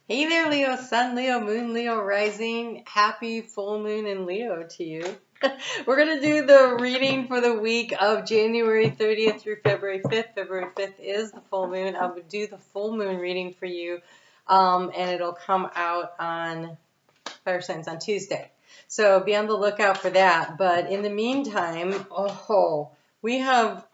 Hey there, Leo, Sun, Leo, Moon, Leo, Rising. Happy full moon in Leo to you. We're going to do the reading for the week of January 30th through February 5th. February 5th is the full moon. I would do the full moon reading for you, and it'll come out on Fire Signs on Tuesday. So be on the lookout for that. But in the meantime, we have...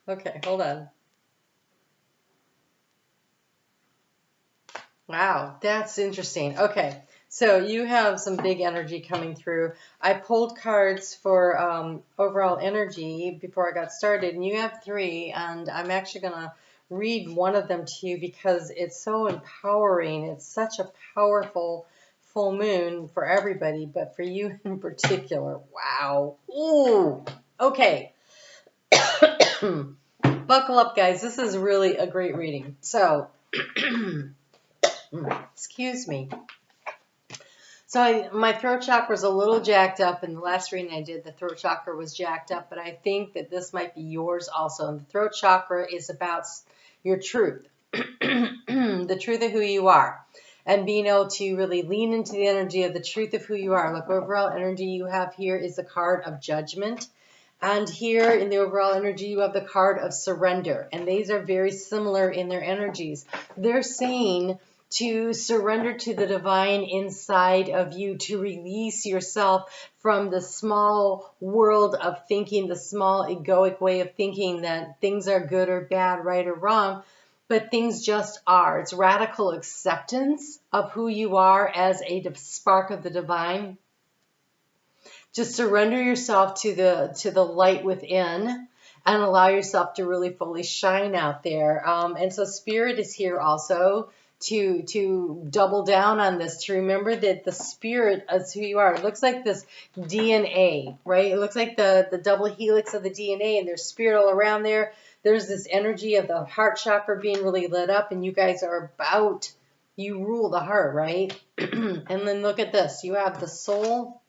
Okay, hold on. Wow, that's interesting. Okay, so you have some big energy coming through. I pulled cards for overall energy before I got started, and you have three, and I'm actually going to read one of them to you because it's so empowering. It's such a powerful full moon for everybody, but for you in particular. Wow. Ooh. Okay. Buckle up, guys. This is really a great reading. So... Excuse me. So my throat chakra is a little jacked up. In the last reading I did, the throat chakra was jacked up, but I think that this might be yours also. And the throat chakra is about your truth, the truth of who you are, and being able to really lean into the energy of the truth of who you are. Look, overall energy you have here is the card of judgment. And here in the overall energy, you have the card of surrender. And these are very similar in their energies. They're saying to surrender to the divine inside of you, to release yourself from the small world of thinking, the small egoic way of thinking that things are good or bad, right or wrong, but things just are. It's radical acceptance of who you are as a spark of the divine. Just surrender yourself to the light within and allow yourself to really fully shine out there. And so Spirit is here also to double down on this, to remember that the Spirit is who you are. It looks like this DNA, right? It looks like the double helix of the DNA, and there's Spirit all around there. There's this energy of the heart chakra being really lit up, and you guys are you rule the heart, right? And then look at this. You have the soul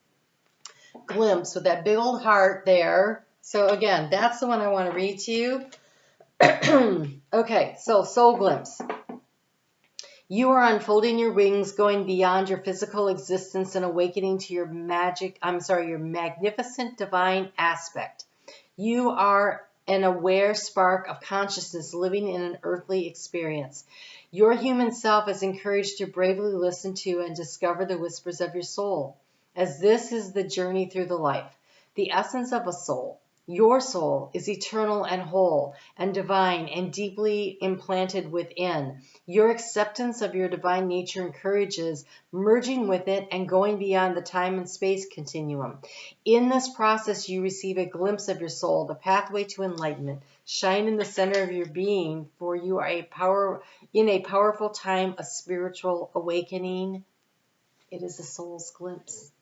glimpse with that big old heart there. So again, that's the one I want to read to you. Okay, so soul glimpse. You are unfolding your wings, going beyond your physical existence and awakening to your your magnificent divine aspect. You are an aware spark of consciousness living in an earthly experience. Your human self is encouraged to bravely listen to and discover the whispers of your soul, as this is the journey through the life. The essence of a soul. Your soul is eternal and whole and divine and deeply implanted within. Your acceptance of your divine nature encourages merging with it and going beyond the time and space continuum. In this process, you receive a glimpse of your soul, the pathway to enlightenment. Shine in the center of your being, for you are in a powerful time of spiritual awakening. It is a soul's glimpse.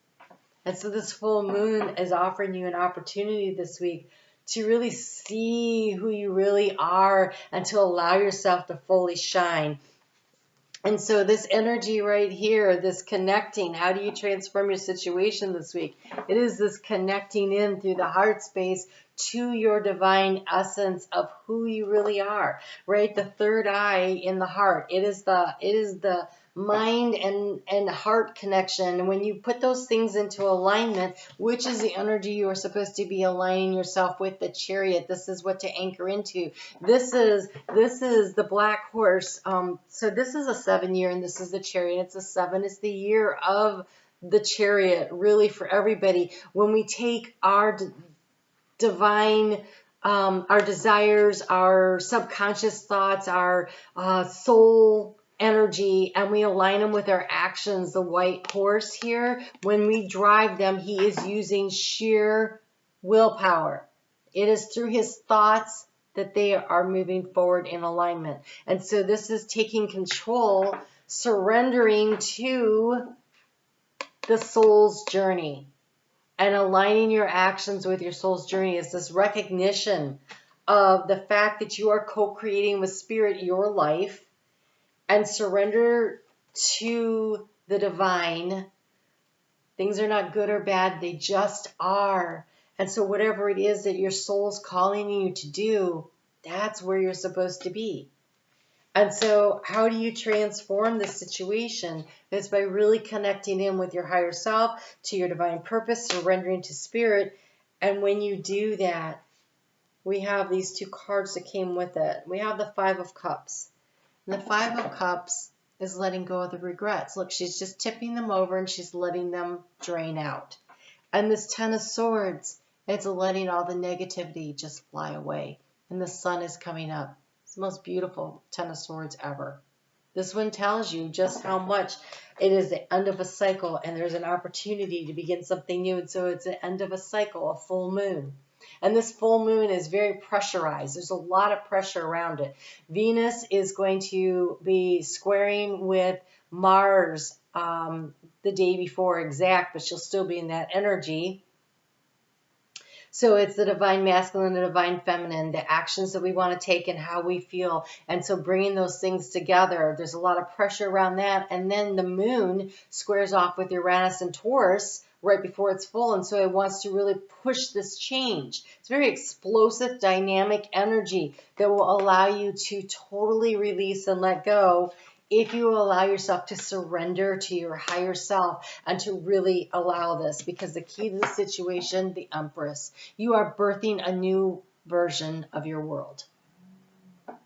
And so this full moon is offering you an opportunity this week to really see who you really are and to allow yourself to fully shine. And so this energy right here, this connecting, how do you transform your situation this week? It is this connecting in through the heart space to your divine essence of who you really are, right? The third eye in the heart. It is the mind and heart connection. And when you put those things into alignment, which is the energy you are supposed to be aligning yourself with, the Chariot. This is what to anchor into. This is the black horse. So this is a 7 year, and this is the Chariot. It's a 7. It's the year of the Chariot, really, for everybody. When we take our divine, our desires, our subconscious thoughts, our soul energy, and we align them with our actions. The white horse here, when we drive them, he is using sheer willpower. It is through his thoughts that they are moving forward in alignment. And so this is taking control, surrendering to the soul's journey. And aligning your actions with your soul's journey is this recognition of the fact that you are co-creating with Spirit your life, and surrender to the divine. Things are not good or bad, they just are. And so whatever it is that your soul's calling you to do, That's where you're supposed to be. And so how do you transform this situation? It's by really connecting in with your higher self, to your divine purpose, surrendering to spirit. And when you do that, we have these two cards that came with it. We have the Five of Cups. And the Five of Cups is letting go of the regrets. Look, she's just tipping them over and she's letting them drain out. And this Ten of Swords, it's letting all the negativity just fly away. And the sun is coming up. It's the most beautiful Ten of Swords ever. This one tells you just how much it is the end of a cycle and there's an opportunity to begin something new. And so it's the end of a cycle, a full moon. And this full moon is very pressurized. There's a lot of pressure around it. Venus is going to be squaring with Mars the day before exact, but she'll still be in that energy. So it's the divine masculine, the divine feminine, the actions that we want to take and how we feel. And so bringing those things together, there's a lot of pressure around that. And then the moon squares off with Uranus and Taurus right before it's full. And so it wants to really push this change. It's very explosive, dynamic energy that will allow you to totally release and let go if you allow yourself to surrender to your higher self and to really allow this. Because the key to the situation, the Empress, you are birthing a new version of your world.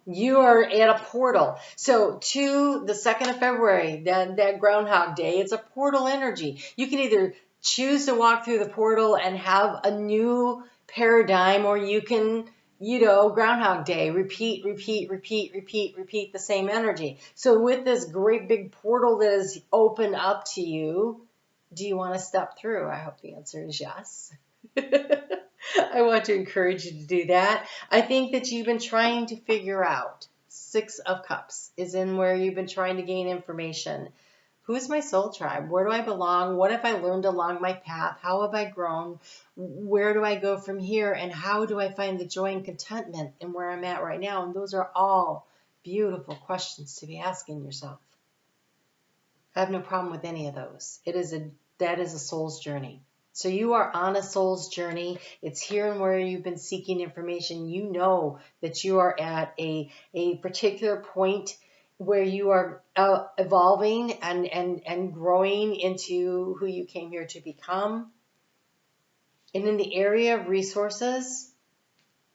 You are at a portal. So to the 2nd of February, that Groundhog Day, it's a portal energy. You can either choose to walk through the portal and have a new paradigm, or you can, Groundhog Day, repeat the same energy. So with this great big portal that is open up to you, do you want to step through? I hope the answer is yes. I want to encourage you to do that. I think that you've been trying to figure out, 6 of Cups is in where you've been trying to gain information. Who's my soul tribe? Where do I belong? What have I learned along my path? How have I grown? Where do I go from here? And how do I find the joy and contentment in where I'm at right now? And those are all beautiful questions to be asking yourself. I have no problem with any of those. That is a soul's journey. So you are on a soul's journey. It's here and where you've been seeking information. You know that you are at a particular point where you are evolving and growing into who you came here to become. And in the area of resources,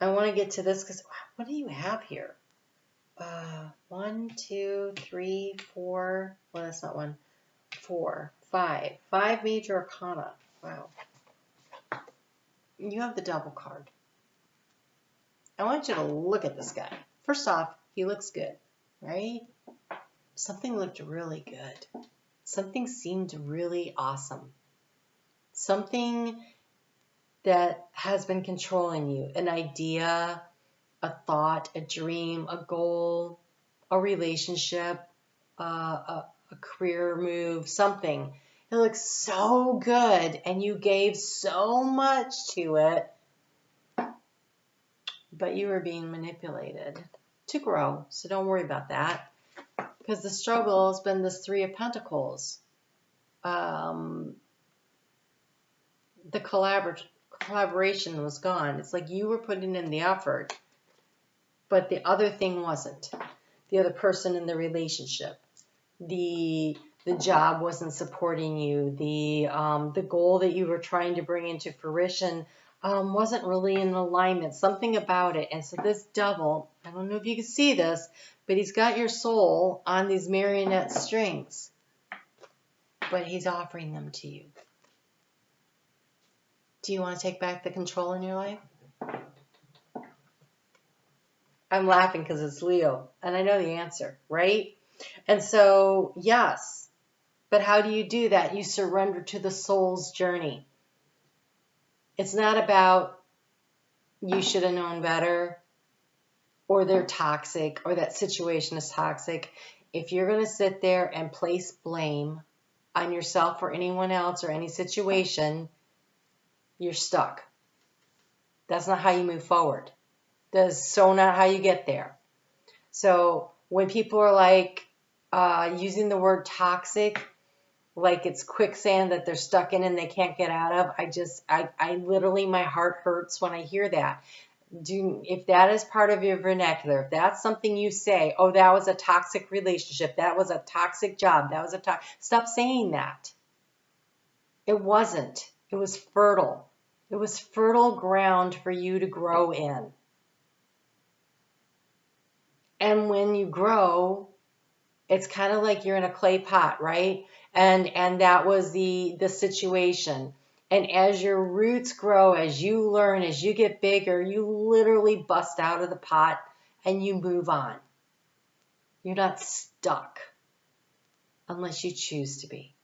I want to get to this because what do you have here? 1, 2, 3, 4. Well, that's not 1. 4, 5. 5 major arcana. Wow. You have the Devil card. I want you to look at this guy. First off, he looks good, right? Something looked really good. Something seemed really awesome. Something that has been controlling you. An idea, a thought, a dream, a goal, a relationship, a career move, something. It looks so good and you gave so much to it, but you were being manipulated to grow. So don't worry about that, because the struggle has been this 3 of Pentacles. The collaboration was gone. It's like you were putting in the effort, but the other thing wasn't. The other person in the relationship. The job wasn't supporting you. The goal that you were trying to bring into fruition wasn't really in alignment. Something about it. And so this Devil, I don't know if you can see this, but he's got your soul on these marionette strings. But he's offering them to you. Do you want to take back the control in your life? I'm laughing because it's Leo, and I know the answer, right? And so, yes. But how do you do that? You surrender to the soul's journey. It's not about you should have known better, or they're toxic, or that situation is toxic. If you're going to sit there and place blame on yourself or anyone else or any situation, you're stuck. That's not how you move forward. That's so not how you get there. So when people are like using the word toxic, like it's quicksand that they're stuck in and they can't get out of, I literally, my heart hurts when I hear that. if that is part of your vernacular, if that's something you say, oh, that was a toxic relationship, that was a toxic job, that was a stop saying that. It wasn't. It was fertile. It was fertile ground for you to grow in. And when you grow, it's kind of like you're in a clay pot, right? And that was the situation. And as your roots grow, as you learn, as you get bigger, you literally bust out of the pot and you move on. You're not stuck unless you choose to be.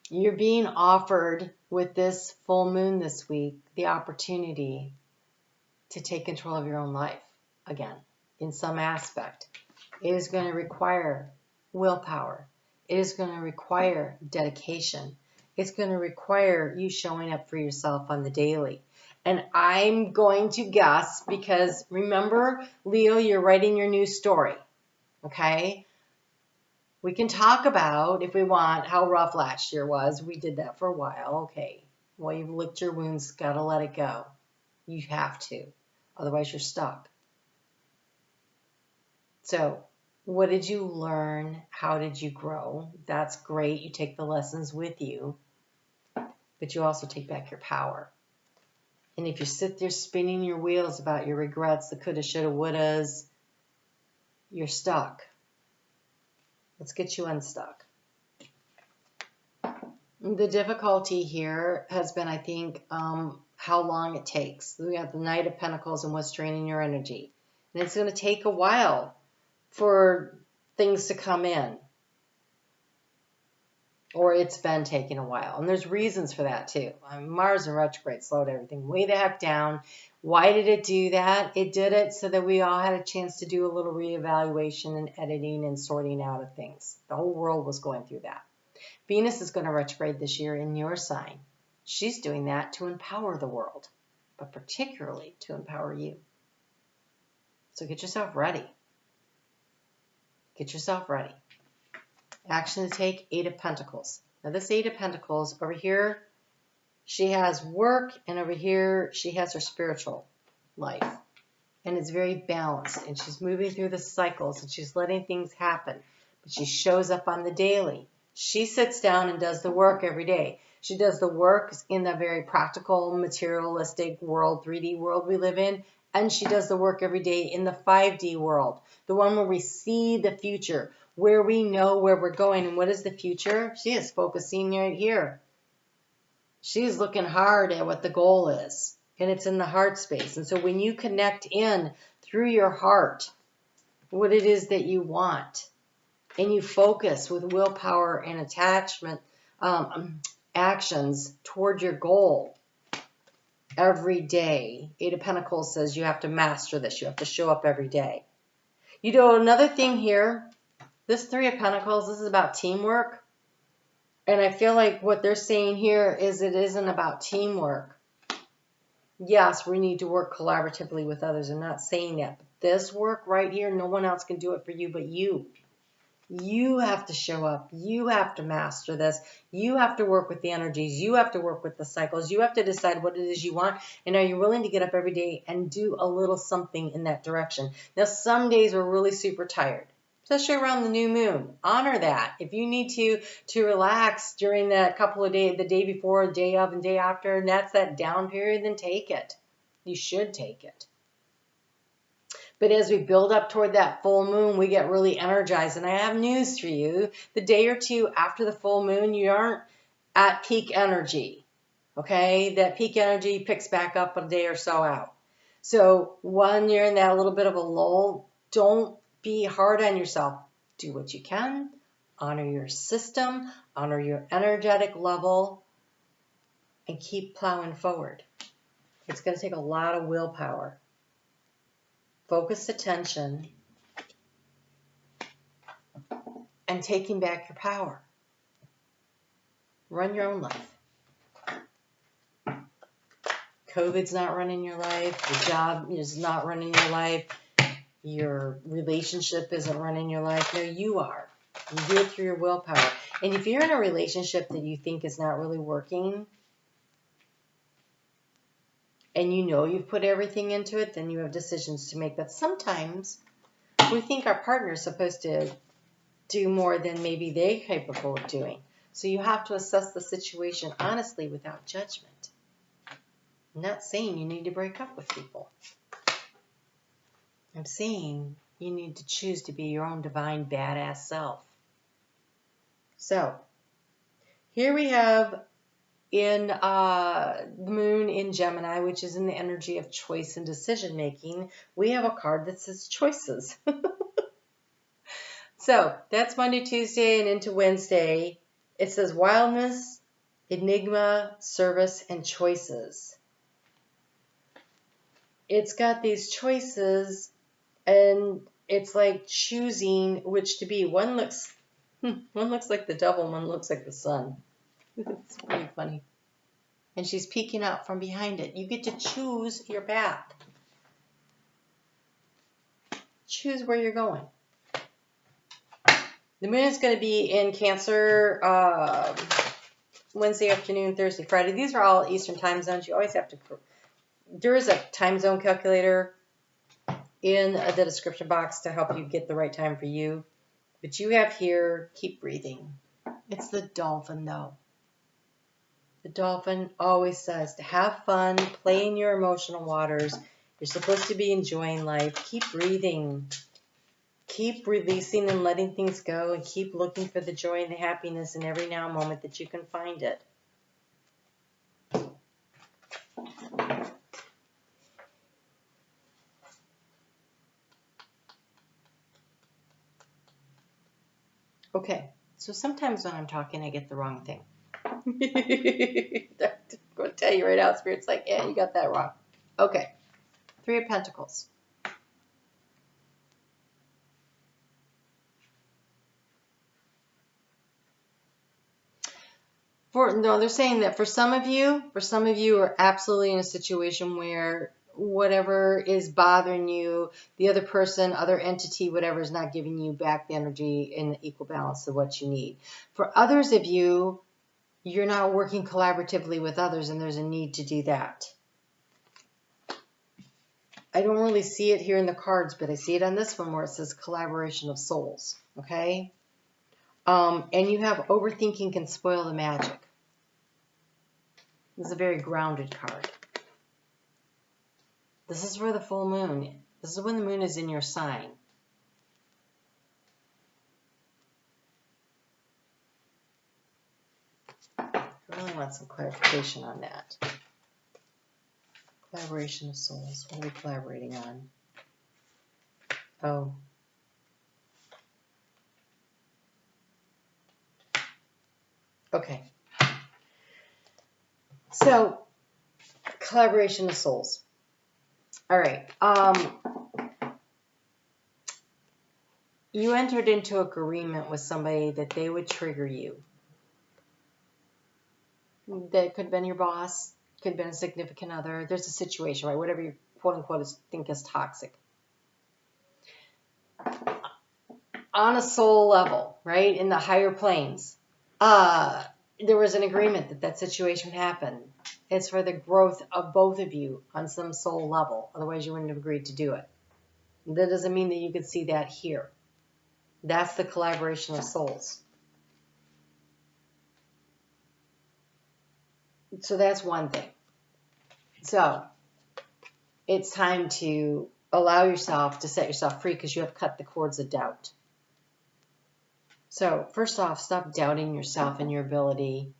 You're being offered with this full moon this week the opportunity to take control of your own life again in some aspect. It is going to require willpower. It is going to require dedication. It's going to require you showing up for yourself on the daily. And I'm going to guess, because remember, Leo, you're writing your new story, okay? We can talk about, if we want, how rough last year was. We did that for a while. Okay. Well, you've licked your wounds. Got to let it go. You have to. Otherwise, you're stuck. So, what did you learn? How did you grow? That's great. You take the lessons with you. But you also take back your power. And if you sit there spinning your wheels about your regrets, the coulda, shoulda, wouldas, you're stuck. Let's get you unstuck. The difficulty here has been, I think, how long it takes. We have the Knight of Pentacles and what's draining your energy. And it's going to take a while for things to come in. Or it's been taking a while. And there's reasons for that too. Mars in retrograde slowed everything way the heck down. Why did it do that? It did it so that we all had a chance to do a little reevaluation and editing and sorting out of things. The whole world was going through that. Venus is going to retrograde this year in your sign. She's doing that to empower the world, but particularly to empower you. So get yourself ready. Get yourself ready. Action to take, 8 of Pentacles. Now this 8 of Pentacles, over here, she has work, and over here, she has her spiritual life. And it's very balanced, and she's moving through the cycles, and she's letting things happen. But she shows up on the daily. She sits down and does the work every day. She does the work in the very practical, materialistic world, 3D world we live in, and she does the work every day in the 5D world, the one where we see the future, where we know where we're going. And what is the future? She is focusing right here. She's looking hard at what the goal is, and it's in the heart space. And so when you connect in through your heart what it is that you want, and you focus with willpower and attachment actions toward your goal every day. 8 of Pentacles says you have to master this. You have to show up every day. You know, another thing here, this 3 of Pentacles, this is about teamwork. And I feel like what they're saying here is it isn't about teamwork. Yes, we need to work collaboratively with others. I'm not saying that. But this work right here, no one else can do it for you but you. You have to show up. You have to master this. You have to work with the energies. You have to work with the cycles. You have to decide what it is you want. And are you willing to get up every day and do a little something in that direction? Now, some days we're really super tired, especially around the new moon. Honor that. If you need to relax during that couple of days, the day before, the day of, and day after, and that's that down period, then take it. You should take it. But as we build up toward that full moon, we get really energized. And I have news for you. The day or two after the full moon, you aren't at peak energy. Okay? That peak energy picks back up a day or so out. So when you're in that little bit of a lull, don't be hard on yourself. Do what you can. Honor your system. Honor your energetic level. And keep plowing forward. It's going to take a lot of willpower. Focused attention, and taking back your power. Run your own life. COVID's not running your life. Your job is not running your life. Your relationship isn't running your life. No, you are. You do it through your willpower. And if you're in a relationship that you think is not really working, and you know you've put everything into it, then you have decisions to make. But sometimes we think our partner is supposed to do more than maybe they're capable of doing. So you have to assess the situation honestly without judgment. I'm not saying you need to break up with people. I'm saying you need to choose to be your own divine badass self. So here we have in the moon in Gemini, which is in the energy of choice and decision making, we have a card that says choices. So that's Monday, Tuesday, and into Wednesday. It says wildness, enigma, service, and choices. It's got these choices, and it's like choosing which to be. One looks like the devil, one looks like the sun. It's pretty funny. And she's peeking out from behind it. You get to choose your path. Choose where you're going. The moon is going to be in Cancer Wednesday afternoon, Thursday, Friday. These are all Eastern time zones. You always have to... There is a time zone calculator in the description box to help you get the right time for you. But you have here, keep breathing. It's the dolphin, though. The dolphin always says to have fun, play in your emotional waters. You're supposed to be enjoying life. Keep breathing. Keep releasing and letting things go, and keep looking for the joy and the happiness in every now moment that you can find it. Okay, so sometimes when I'm talking, I get the wrong thing. I'm going to tell you right out, Spirit's like, yeah, you got that wrong. Okay, Three of Pentacles. No, they're saying that for some of you are absolutely in a situation where whatever is bothering you, the other person, other entity, whatever is not giving you back the energy in equal balance of what you need. For others of you, you're not working collaboratively with others, and there's a need to do that. I don't really see it here in the cards, but I see it on this one where it says collaboration of souls, okay? And you have overthinking can spoil the magic. This is a very grounded card. This is for the full moon. This is when the moon is in your sign. I really want some clarification on that. Collaboration of souls. What are we collaborating on? Oh. Okay. So, collaboration of souls. All right. You entered into agreement with somebody that they would trigger you. That could have been your boss, could have been a significant other. There's a situation, right? Whatever you quote unquote think is toxic. On a soul level, right? In the higher planes, there was an agreement that that situation would happen. It's for the growth of both of you on some soul level. Otherwise, you wouldn't have agreed to do it. That doesn't mean that you could see that here. That's the collaboration of souls. So that's one thing. So it's time to allow yourself to set yourself free because you have cut the cords of doubt. So first off, stop doubting yourself and your ability.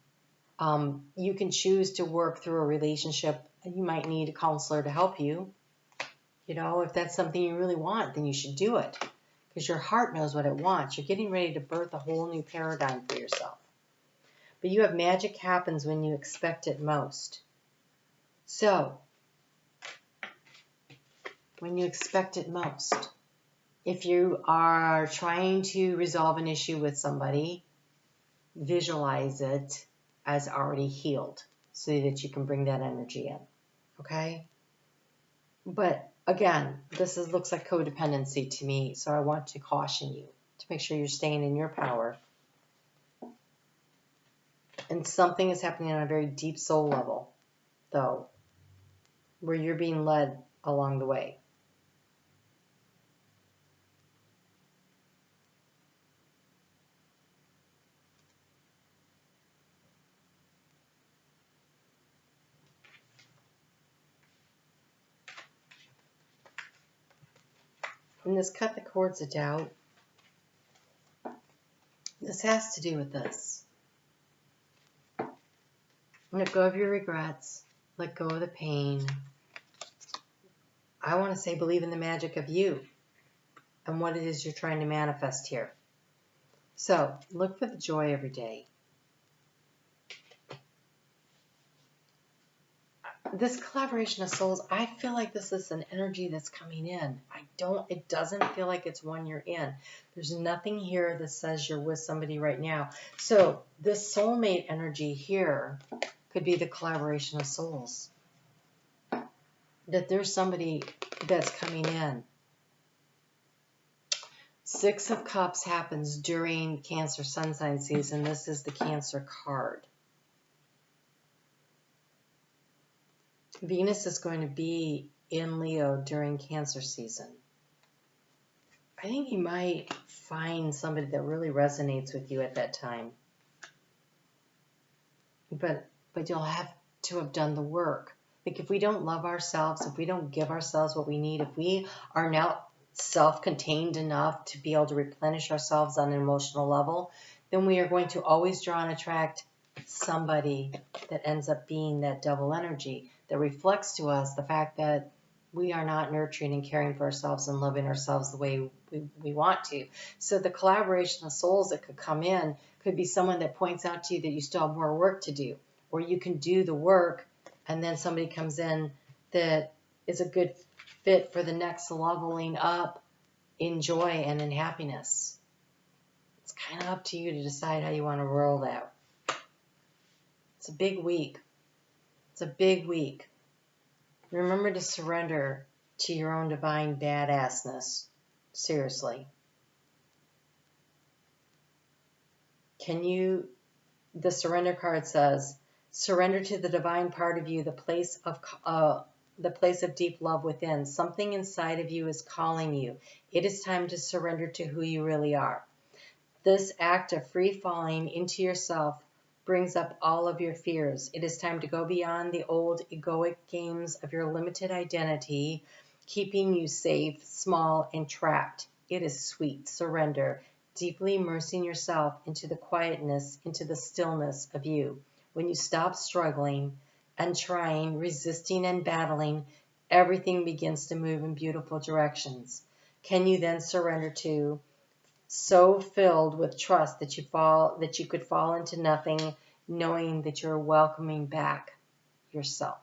You can choose to work through a relationship, and you might need a counselor to help you. You know, if that's something you really want, then you should do it because your heart knows what it wants. You're getting ready to birth a whole new paradigm for yourself. But you have magic happens when you expect it most. So, when you expect it most, if you are trying to resolve an issue with somebody, visualize it as already healed so that you can bring that energy in. Okay? But again, this looks like codependency to me, so I want to caution you to make sure you're staying in your power. And something is happening on a very deep soul level, though. where you're being led along the way. And this cut the cords of doubt, this has to do with this. Let go of your regrets. Let go of the pain. I want to say believe in the magic of you and what it is you're trying to manifest here. So look for the joy every day. This collaboration of souls, I feel like this is an energy that's coming in. It doesn't feel like it's one you're in. There's nothing here that says you're with somebody right now. So this soulmate energy here could be the collaboration of souls. That there's somebody that's coming in. Six of Cups happens during Cancer sun sign season. This is the Cancer card. Venus is going to be in Leo during Cancer season. I think you might find somebody that really resonates with you at that time. But you'll have to have done the work. Like if we don't love ourselves, if we don't give ourselves what we need, if we are not self-contained enough to be able to replenish ourselves on an emotional level, then we are going to always draw and attract somebody that ends up being that double energy that reflects to us the fact that we are not nurturing and caring for ourselves and loving ourselves the way we want to. So the collaboration of souls that could come in could be someone that points out to you that you still have more work to do, or you can do the work and then somebody comes in that is a good fit for the next leveling up in joy and in happiness. It's kind of up to you to decide how you want to roll that. It's a big week. It's a big week. Remember to surrender to your own divine badassness. Seriously. The surrender card says, surrender to the divine part of you, the place of deep love within. Something inside of you is calling you. It is time to surrender to who you really are. This act of free falling into yourself brings up all of your fears. It is time to go beyond the old egoic games of your limited identity, keeping you safe, small, and trapped. It is sweet surrender, deeply immersing yourself into the quietness, into the stillness of you. When you stop struggling and trying, resisting and battling, everything begins to move in beautiful directions. Can you then surrender to so filled with trust that you could fall into nothing, knowing that you're welcoming back yourself?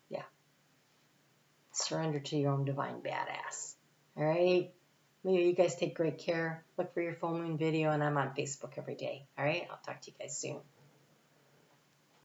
Yeah. Surrender to your own divine badass. All right? You guys take great care. Look for your full moon video, and I'm on Facebook every day. All right? I'll talk to you guys soon.